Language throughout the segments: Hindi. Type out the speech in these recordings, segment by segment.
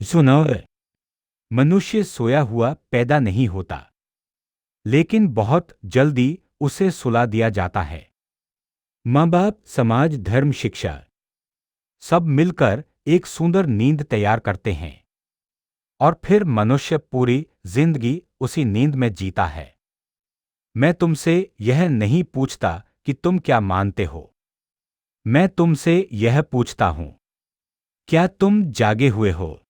सुनो, मनुष्य सोया हुआ पैदा नहीं होता, लेकिन बहुत जल्दी उसे सुला दिया जाता है। माँ बाप, समाज, धर्म, शिक्षा सब मिलकर एक सुंदर नींद तैयार करते हैं और फिर मनुष्य पूरी जिंदगी उसी नींद में जीता है। मैं तुमसे यह नहीं पूछता कि तुम क्या मानते हो। मैं तुमसे यह पूछता हूं, क्या तुम जागे हुए हो?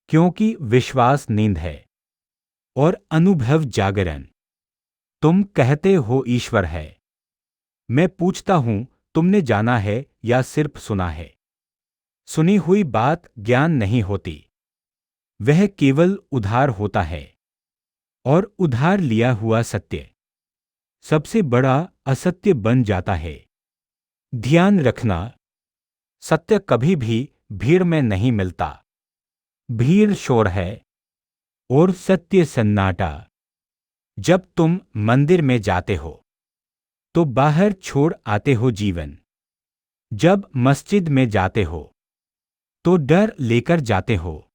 क्योंकि विश्वास नींद है और अनुभव जागरण। तुम कहते हो ईश्वर है। मैं पूछता हूं, तुमने जाना है या सिर्फ सुना है? सुनी हुई बात ज्ञान नहीं होती, वह केवल उधार होता है। और उधार लिया हुआ सत्य सबसे बड़ा असत्य बन जाता है। ध्यान रखना, सत्य कभी भी भीड़ में नहीं मिलता। भीड़ शोर है और सत्य सन्नाटा। जब तुम मंदिर में जाते हो तो बाहर छोड़ आते हो जीवन। जब मस्जिद में जाते हो तो डर लेकर जाते हो।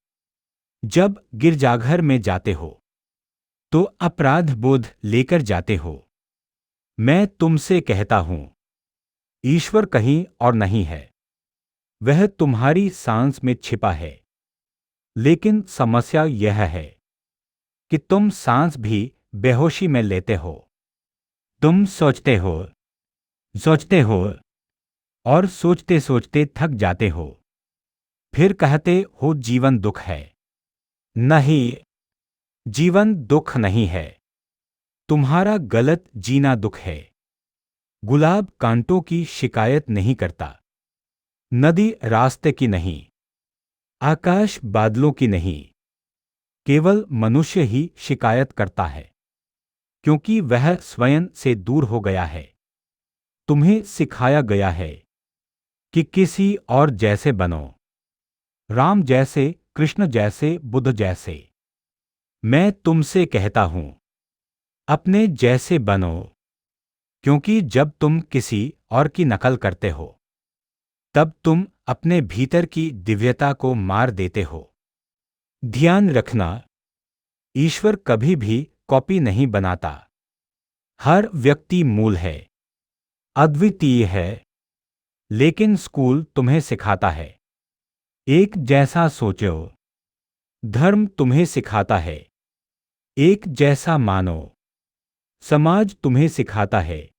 जब गिरजाघर में जाते हो तो अपराध बोध लेकर जाते हो। मैं तुमसे कहता हूं, ईश्वर कहीं और नहीं है, वह तुम्हारी सांस में छिपा है। लेकिन समस्या यह है कि तुम सांस भी बेहोशी में लेते हो। तुम सोचते हो और सोचते सोचते थक जाते हो। फिर कहते हो जीवन दुख है। नहीं, जीवन दुख नहीं है, तुम्हारा गलत जीना दुख है। गुलाब कांटों की शिकायत नहीं करता, नदी रास्ते की नहीं, आकाश बादलों की नहीं। केवल मनुष्य ही शिकायत करता है, क्योंकि वह स्वयं से दूर हो गया है। तुम्हें सिखाया गया है कि किसी और जैसे बनो, राम जैसे, कृष्ण जैसे, बुद्ध जैसे। मैं तुमसे कहता हूं, अपने जैसे बनो, क्योंकि जब तुम किसी और की नकल करते हो तब तुम अपने भीतर की दिव्यता को मार देते हो। ध्यान रखना, ईश्वर कभी भी कॉपी नहीं बनाता। हर व्यक्ति मूल है, अद्वितीय है। लेकिन स्कूल तुम्हें सिखाता है एक जैसा सोचो। धर्म तुम्हें सिखाता है एक जैसा मानो। समाज तुम्हें सिखाता है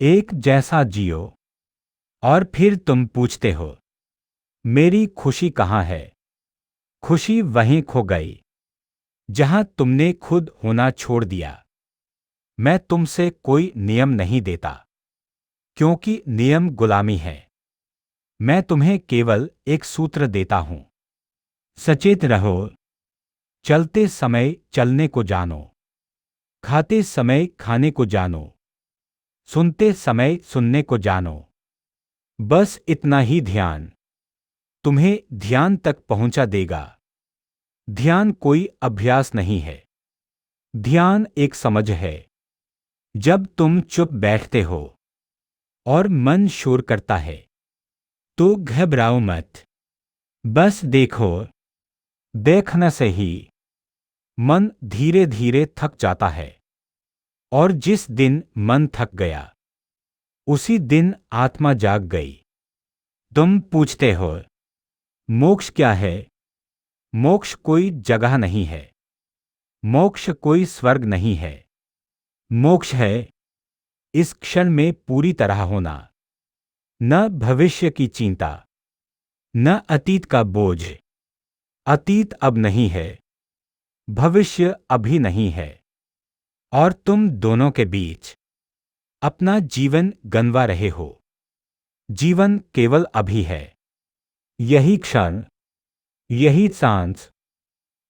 एक जैसा जियो। और फिर तुम पूछते हो, मेरी खुशी कहाँ है? खुशी वहीं खो गई जहां तुमने खुद होना छोड़ दिया। मैं तुमसे कोई नियम नहीं देता, क्योंकि नियम गुलामी है। मैं तुम्हें केवल एक सूत्र देता हूं, सचेत रहो। चलते समय चलने को जानो, खाते समय खाने को जानो, सुनते समय सुनने को जानो। बस इतना ही ध्यान तुम्हें ध्यान तक पहुंचा देगा। ध्यान कोई अभ्यास नहीं है, ध्यान एक समझ है। जब तुम चुप बैठते हो और मन शोर करता है तो घबराओ मत, बस देखो। देखने से ही मन धीरे धीरे थक जाता है। और जिस दिन मन थक गया उसी दिन आत्मा जाग गई। तुम पूछते हो, मोक्ष क्या है? मोक्ष कोई जगह नहीं है, मोक्ष कोई स्वर्ग नहीं है। मोक्ष है इस क्षण में पूरी तरह होना, न भविष्य की चिंता, न अतीत का बोझ। अतीत अब नहीं है, भविष्य अभी नहीं है, और तुम दोनों के बीच अपना जीवन गंवा रहे हो। जीवन केवल अभी है, यही क्षण, यही सांस,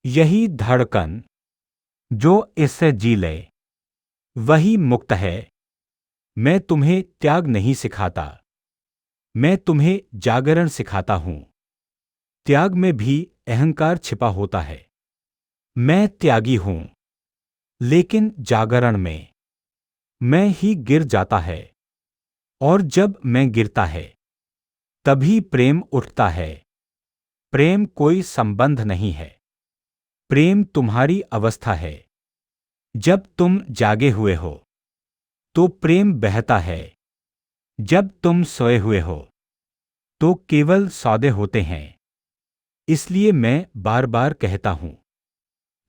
यही धड़कन। जो इससे जी ले वही मुक्त है। मैं तुम्हें त्याग नहीं सिखाता, मैं तुम्हें जागरण सिखाता हूं। त्याग में भी अहंकार छिपा होता है। मैं त्यागी हूं, लेकिन जागरण में मैं ही गिर जाता है। और जब मैं गिरता है तभी प्रेम उठता है। प्रेम कोई संबंध नहीं है। प्रेम तुम्हारी अवस्था है। जब तुम जागे हुए हो तो प्रेम बहता है। जब तुम सोए हुए हो तो केवल सौदे होते हैं। इसलिए मैं बार बार कहता हूं,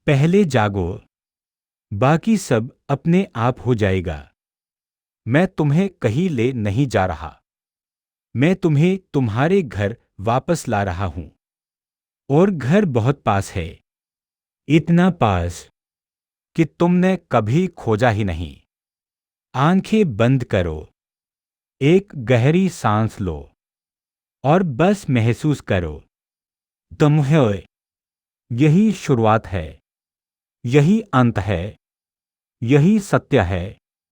पहले जागो, बाकी सब अपने आप हो जाएगा। मैं तुम्हें कहीं ले नहीं जा रहा। मैं तुम्हें तुम्हारे घर वापस ला रहा हूं। और घर बहुत पास है। इतना पास कि तुमने कभी खोजा ही नहीं। आंखें बंद करो, एक गहरी सांस लो और बस महसूस करो, तुम हो। यही शुरुआत है, यही अंत है, यही सत्य है।